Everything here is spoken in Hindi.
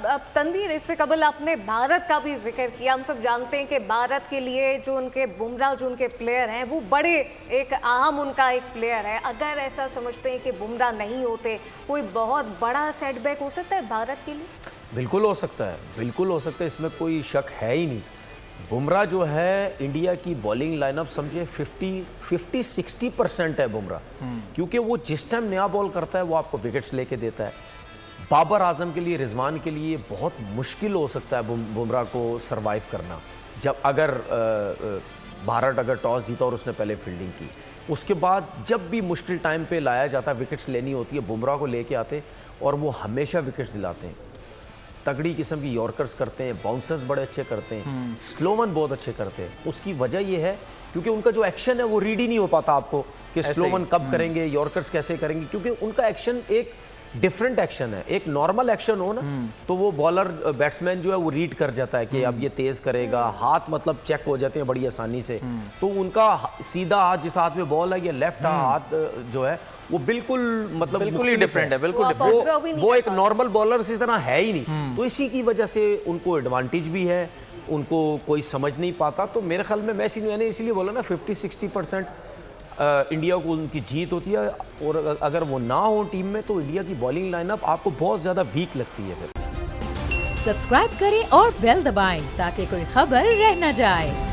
अब तनवीर, इससे कबल आपने भारत का भी जिक्र किया। हम सब जानते हैं कि भारत के लिए जो उनके बुमराह जो उनके प्लेयर हैं वो बड़े एक अहम उनका एक प्लेयर है। अगर ऐसा समझते हैं कि बुमराह नहीं होते कोई बहुत बड़ा सेटबैक हो सकता है भारत के लिए? बिल्कुल हो सकता है, बिल्कुल हो सकता है, इसमें कोई शक है ही नहीं। बुमराह जो है इंडिया की बॉलिंग लाइनअप समझे 50-60% है बुमराह, क्योंकि वो जिस टाइम नया बॉल करता है वो आपको विकेट्स लेके देता है। बाबर आजम के लिए, रिजवान के लिए बहुत मुश्किल हो सकता है बुमराह को सरवाइव करना। जब अगर भारत अगर टॉस जीता और उसने पहले फील्डिंग की, उसके बाद जब भी मुश्किल टाइम पे लाया जाता है, विकेट्स लेनी होती है, बुमराह को लेके आते और वो हमेशा विकेट्स दिलाते हैं। तगड़ी किस्म की यॉर्कर्स करते हैं, बाउंसर्स बड़े अच्छे करते हैं, स्लोवन बहुत अच्छे करते हैं। उसकी वजह ये है क्योंकि उनका जो एक्शन है वो रीड ही नहीं हो पाता आपको कि स्लोवन कब करेंगे, यॉर्कर्स कैसे करेंगे, क्योंकि उनका एक्शन एक डिफरेंट एक्शन है। एक नॉर्मल एक्शन हो ना तो वो बॉलर बैट्समैन जो है वो रीड कर जाता है कि अब ये तेज करेगा, हाथ मतलब चेक हो जाते हैं बड़ी आसानी से। तो उनका सीधा हाथ, जिस हाथ में बॉल है, ये लेफ्ट हाथ जो है वो बिल्कुल मतलब बिल्कुल ही डिफरेंट है, बिल्कुल वो एक नॉर्मल बॉलर की तरह है ही नहीं। तो इसी की वजह से उनको एडवांटेज भी है, उनको कोई समझ नहीं पाता। तो मेरे ख्याल में मैंने इसलिए बोला ना 50-60% इंडिया को उनकी जीत होती है। और अगर वो ना हो टीम में तो इंडिया की बॉलिंग लाइनअप आपको बहुत ज़्यादा वीक लगती है। सब्सक्राइब करें और बेल दबाएं ताकि कोई खबर रह न जाए।